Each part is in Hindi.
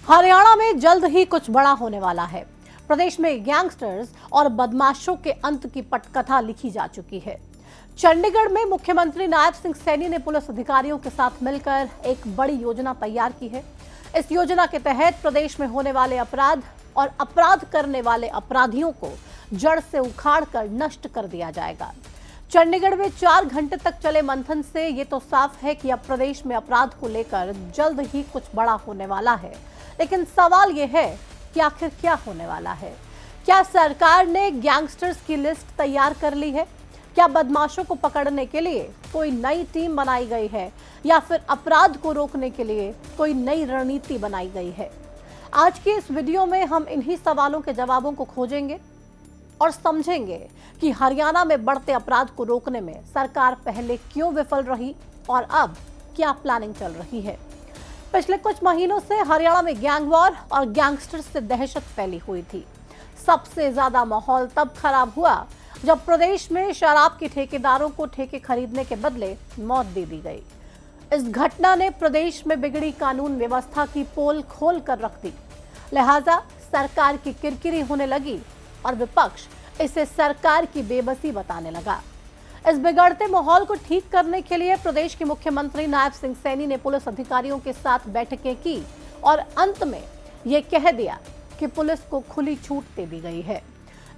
हरियाणा में जल्द ही कुछ बड़ा होने वाला है। प्रदेश में गैंगस्टर्स और बदमाशों के अंत की पटकथा लिखी जा चुकी है। चंडीगढ़ में मुख्यमंत्री नायब सिंह सैनी ने पुलिस अधिकारियों के साथ मिलकर एक बड़ी योजना तैयार की है। इस योजना के तहत प्रदेश में होने वाले अपराध और अपराध करने वाले अपराधियों को जड़ से उखाड़कर नष्ट कर दिया जाएगा। चंडीगढ़ में 4 घंटे तक चले मंथन से ये तो साफ है कि अब प्रदेश में अपराध को लेकर जल्द ही कुछ बड़ा होने वाला है। लेकिन सवाल ये है कि आखिर क्या होने वाला है? क्या सरकार ने गैंगस्टर्स की लिस्ट तैयार कर ली है? क्या बदमाशों को पकड़ने के लिए कोई नई टीम बनाई गई है या फिर अपराध को रोकने के लिए कोई नई रणनीति बनाई गई है? आज की इस वीडियो में हम इन्हीं सवालों के जवाबों को खोजेंगे और समझेंगे कि हरियाणा में बढ़ते अपराध को रोकने में सरकार पहले क्यों विफल रही और अब क्या प्लानिंग चल रही है। पिछले कुछ महीनों से हरियाणा में गैंग वॉर और गैंगस्टर्स से दहशत फैली हुई थी। सबसे ज्यादा माहौल तब खराब हुआ जब प्रदेश में शराब के ठेकेदारों को ठेके खरीदने के बदले मौत दे दी गई। इस घटना ने प्रदेश में बिगड़ी कानून व्यवस्था की पोल खोल कर रख दी। लिहाजा सरकार की किरकिरी होने लगी और विपक्ष इसे सरकार की बेबसी बताने लगा। इस बिगड़ते माहौल को ठीक करने के लिए प्रदेश के मुख्यमंत्री नायब सिंह सैनी ने पुलिस अधिकारियों के साथ बैठकें की और अंत में ये कह दिया कि पुलिस को खुली छूट दे दी गई है।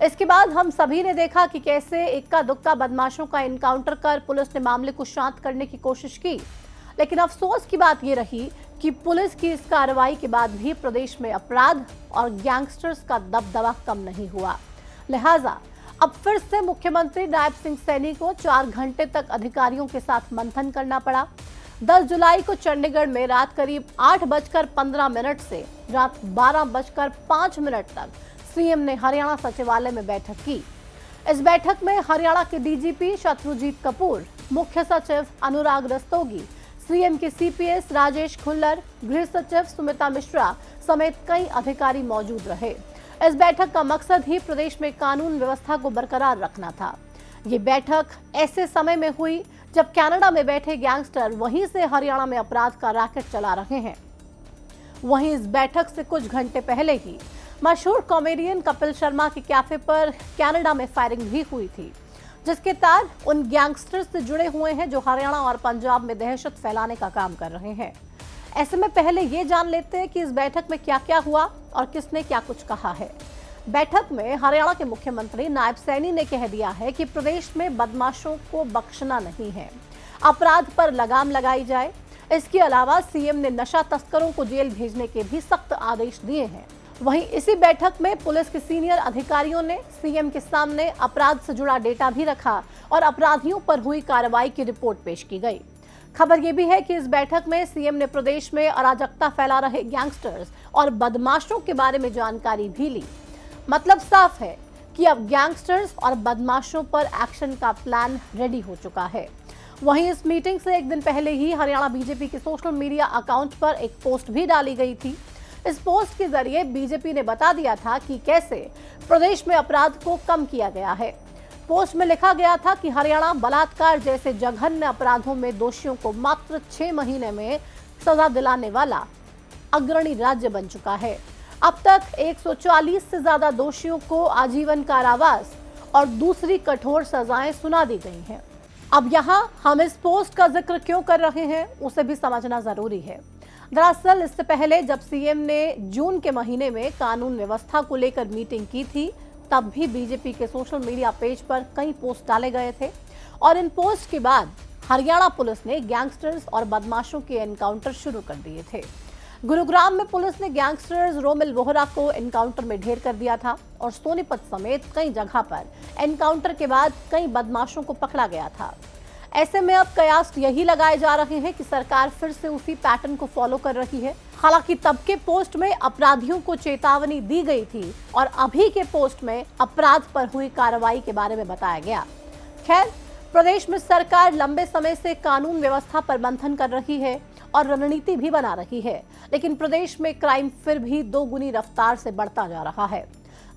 इसके बाद हम सभी ने देखा कि कैसे इक्का दुक्का बदमाशों का एनकाउंटर कर पुलिस ने मामले को शांत करने की कोशिश की। लेकिन अफसोस की बात यह रही कि पुलिस की इस कार्रवाई के बाद भी प्रदेश में अपराध और गैंगस्टर्स का दबदबा कम नहीं हुआ। लिहाजा अब फिर से मुख्यमंत्री नायब सिंह सैनी को 4 घंटे तक अधिकारियों के साथ मंथन करना पड़ा। 10 जुलाई को चंडीगढ़ में रात करीब 8:15 से रात 12:05 तक सीएम ने हरियाणा सचिवालय में बैठक की। इस बैठक में हरियाणा के डीजीपी शत्रुजीत कपूर, मुख्य सचिव अनुराग रस्तोगी, सीएम के सीपीएस राजेश खुल्लर, गृह सचिव सुमिता मिश्रा समेत कई अधिकारी मौजूद रहे। इस बैठक का मकसद ही प्रदेश में कानून व्यवस्था को बरकरार रखना था। ये बैठक ऐसे समय में हुई जब कनाडा में बैठे गैंगस्टर वहीं से हरियाणा में अपराध का रैकेट चला रहे हैं। वहीं इस बैठक से कुछ घंटे पहले ही मशहूर कॉमेडियन कपिल शर्मा के कैफे पर कनाडा में फायरिंग भी हुई थी, जिसके तार उन गैंगस्टर्स से जुड़े हुए हैं जो हरियाणा और पंजाब में दहशत फैलाने का काम कर रहे हैं। ऐसे में पहले ये जान लेते हैं कि इस बैठक में क्या क्या हुआ और किसने क्या कुछ कहा है। बैठक में हरियाणा के मुख्यमंत्री नायब सैनी ने कह दिया है कि प्रदेश में बदमाशों को बख्शना नहीं है, अपराध पर लगाम लगाई जाए। इसके अलावा सीएम ने नशा तस्करों को जेल भेजने के भी सख्त आदेश दिए हैं। वहीं इसी बैठक में पुलिस के सीनियर अधिकारियों ने सीएम के सामने अपराध से जुड़ा डेटा भी रखा और अपराधियों पर हुई कार्रवाई की रिपोर्ट पेश की गई। खबर यह भी है कि इस बैठक में सीएम ने प्रदेश में अराजकता फैला रहे गैंगस्टर्स और बदमाशों के बारे में जानकारी भी ली। मतलब साफ है कि अब गैंगस्टर्स और बदमाशों पर एक्शन का प्लान रेडी हो चुका है। वहीं इस मीटिंग से एक दिन पहले ही हरियाणा बीजेपी के सोशल मीडिया अकाउंट पर एक पोस्ट भी डाली गई थी। इस पोस्ट के जरिए बीजेपी ने बता दिया था कि कैसे प्रदेश में अपराध को कम किया गया है। पोस्ट में लिखा गया था कि हरियाणा बलात्कार जैसे जघन्य अपराधों में दोषियों को मात्र 6 महीने में सजा दिलाने वाला अग्रणी राज्य बन चुका है। अब तक 140 से ज्यादा दोषियों को आजीवन कारावास और दूसरी कठोर सजाएं सुना दी गई हैं। अब यहाँ हम इस पोस्ट का जिक्र क्यों कर रहे हैं उसे भी समझना जरूरी है। दरअसल इससे पहले जब सीएम ने जून के महीने में कानून व्यवस्था को लेकर मीटिंग की थी, तब भी बीजेपी के सोशल मीडिया पेज पर कई पोस्ट डाले गए थे और इन पोस्ट के बाद हरियाणा पुलिस ने गैंगस्टर्स और बदमाशों के एनकाउंटर शुरू कर दिए थे। गुरुग्राम में पुलिस ने गैंगस्टर्स रोमिल वोहरा को एनकाउंटर में ढेर कर दिया था और सोनीपत समेत कई जगह पर एनकाउंटर के बाद कई बदमाशों को पकड़ा गया था। ऐसे में अब कयास यही लगाए जा रहे हैं कि सरकार फिर से उसी पैटर्न को फॉलो कर रही है। हालांकि तब के पोस्ट में अपराधियों को चेतावनी दी गई थी और अभी के पोस्ट में अपराध पर हुई कार्रवाई के बारे में बताया गया। खैर, प्रदेश में सरकार लंबे समय से कानून व्यवस्था पर मंथन कर रही है और रणनीति भी बना रही है, लेकिन प्रदेश में क्राइम फिर भी दोगुनी रफ्तार से बढ़ता जा रहा है।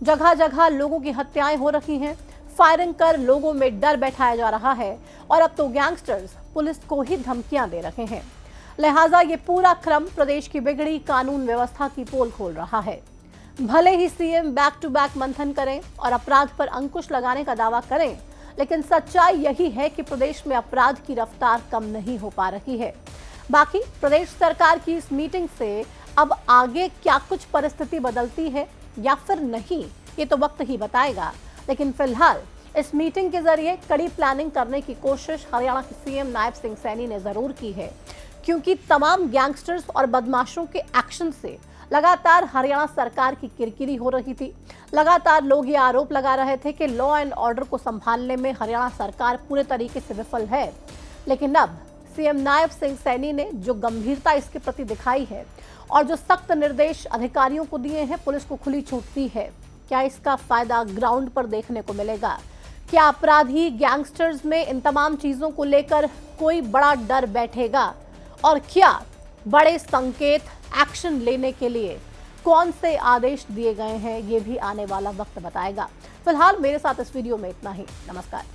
जगह जगह लोगों की हत्याएं हो रही हैं, फायरिंग कर लोगों में डर बैठाया जा रहा है और अब तो गैंगस्टर्स पुलिस को ही धमकियां दे रहे हैं। लिहाजा ये पूरा क्रम प्रदेश की बिगड़ी कानून व्यवस्था की पोल खोल रहा है। भले ही सीएम बैक टू बैक मंथन करें और अपराध पर अंकुश लगाने का दावा करें, लेकिन सच्चाई यही है कि प्रदेश में अपराध की रफ्तार कम नहीं हो पा रही है। बाकी प्रदेश सरकार की इस मीटिंग से अब आगे क्या कुछ परिस्थिति बदलती है या फिर नहीं, ये तो वक्त ही बताएगा। लेकिन फिलहाल इस मीटिंग के जरिए कड़ी प्लानिंग करने की कोशिश हरियाणा के सीएम नायब सिंह सैनी ने जरूर की है, क्योंकि तमाम गैंगस्टर्स और बदमाशों के एक्शन से लगातार हरियाणा सरकार की किरकिरी हो रही थी। लगातार लोग ये आरोप लगा रहे थे कि लॉ एंड ऑर्डर को संभालने में हरियाणा सरकार पूरे तरीके से विफल है। लेकिन अब सीएम नायब सिंह सैनी ने जो गंभीरता इसके प्रति दिखाई है और जो सख्त निर्देश अधिकारियों को दिए हैं, पुलिस को खुली छूट दी है, क्या इसका फायदा ग्राउंड पर देखने को मिलेगा? क्या अपराधी गैंगस्टर्स में इन तमाम चीजों को लेकर कोई बड़ा डर बैठेगा? और क्या बड़े संकेत एक्शन लेने के लिए कौन से आदेश दिए गए हैं, ये भी आने वाला वक्त बताएगा। फिलहाल मेरे साथ इस वीडियो में इतना ही। नमस्कार।